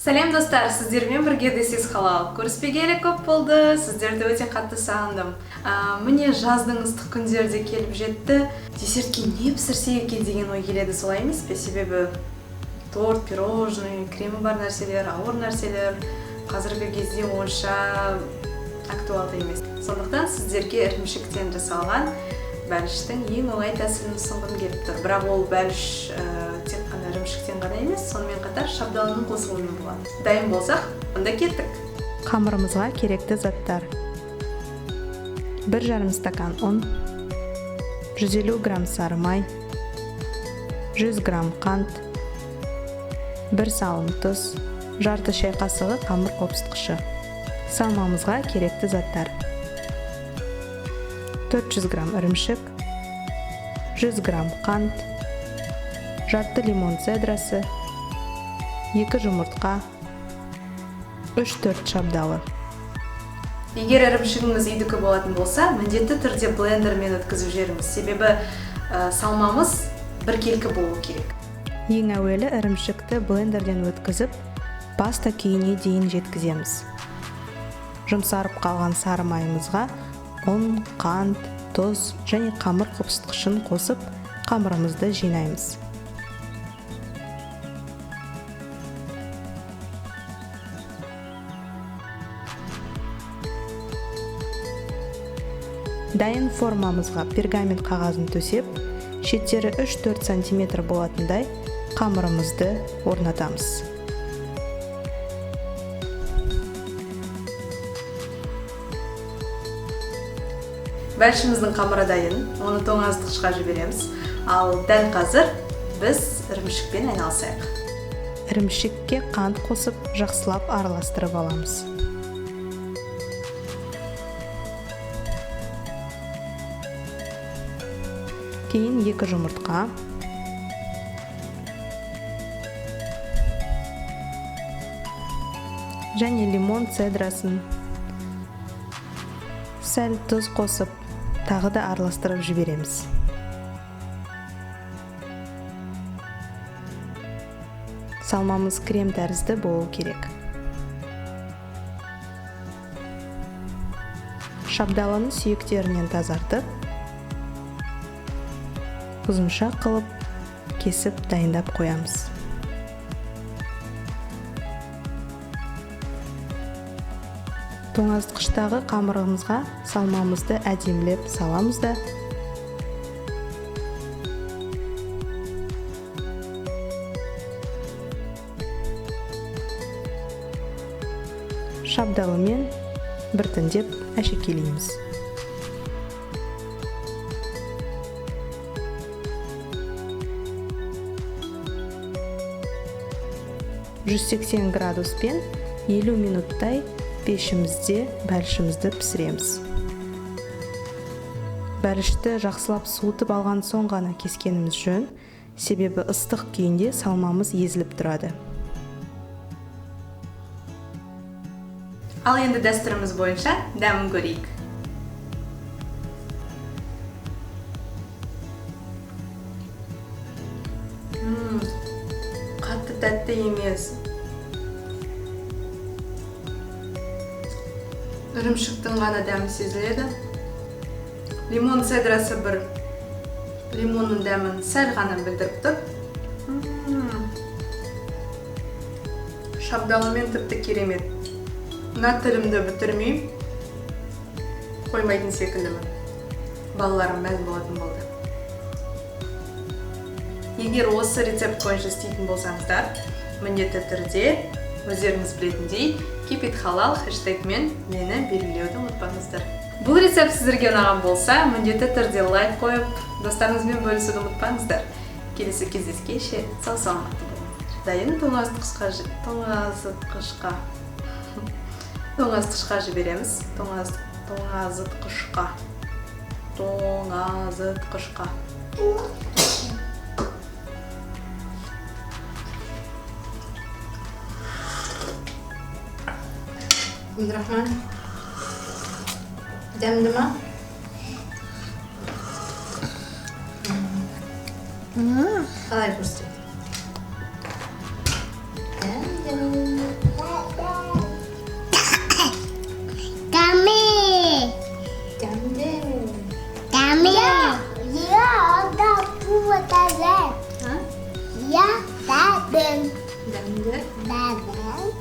Сәлем достар, сіздермен бірге This is Halal. Көріспегелі көп болды, сіздерді өте қатты сағындым. Міне жаздың ыстық күндері келіп жетті. Десертке не пісірсек екен деген ой келеді, солай емес пе? Себебі торт, пирожный, кремі бар нәрселер, ауыр нәрселер қазіргі кезде онша актуалды емес. Сондықтан сіздерге ірімшіктен жасалған бәліштің ең оңай тәсілін ұсынғым келіп тұр. Бірақ ол бәліш тек қана ірімшіктен ғана емес, сонымен қатар шабдалының қосылуымен болады. Дайын болсақ, онда кеттік. Қамырымызға керекті заттар: 1,5 стакан ұн, 150 грамм сары май, 100 грамм қант, 1 салым тұз, жарты шай қасығы қамыр қопсытқышы. Салмамызға керекті заттар: 400 грамм ірімшік, 100 грамм қант, жарты лимон цедрасы, 2 жұмыртқа, 3-4 шабдалы. Егер ірімшігіңіз үйдікі болатын болса, міндетті түрде блендермен өткізіп жіберіңіз. Себебі салмамыз біркелкі болу керек. Ең әуелі ірімшікті блендерден өткізіп, паста күйіне дейін жеткіземіз. Жұмсарып қалған сары майымызға ұн, қант, тұз және қамыр қопсытқышын қосып, қамырымызды жинаймыз. Дайын формамызға пергамент қағазын төсеп, шеттері 3-4 см болатындай қамырымызды орнатамыз. Бәлішіміздің қамыры дайын, оны тоңазытқышқа жібереміз. Ал дәл қазір біз ірімшікпен айналысайық. Ірімшікке қант қосып, жақсылап араластырып аламыз. Кейін 2 жұмыртқа, және лимон цедрасын, сәл тұз қосып, тағы да араластырып жібереміз. Салмамыз крем тәрізді болу керек. Шабдаланы сүйектерінен тазартып, ұзынша қылып, кесіп дайындап қоямыз. Тоңазытқыштағы қамырымызға салмамызды әдемілеп саламыз да шабдалымен біртіндеп әшекейлейміз. «180 градуспен 50 минуттай пешімізде бәлішімізді пісіреміз. Бәлішті жақсылап суытып алған соң ғана кескеніміз жөн, себебі ыстық күйінде салмамыз езіліп тұрады. Ал енді дәстүріміз бойынша дәмін көрейік. Қатты тәтті емес. Ірімшіктің ғана дәмі сезіледі. Лимон цедрасы бір лимонның дәмін сәл ғана білдіріп тұр. Шабдалымен тіпті керемет. Мына тілімді бітірмей қоймайтын секілдімін. Балаларым мәз болатын болды. Егер осы рецепт бойынша істейтін болсаңыздар, міндетті түрде өздеріңіз білетіндей Keep it halal хэштегімен мені белгілеуді ұмытпаңыздар. Бұл рецепт сіздерге ұнаған болса, міндетті түрде лайк қойып, достарыңызбен бөлісуді ұмытпаңыздар. Келесі кездескенше сау саламатты болыңыздар. Дайын тоңазытқышқа жібереміз. Тоңазытқышқа. Абдурахман, дәмді ма? Қалай көрсетеді? Mami, dia ada puasa. Hah? Ya, daden. Dangdut. Daden.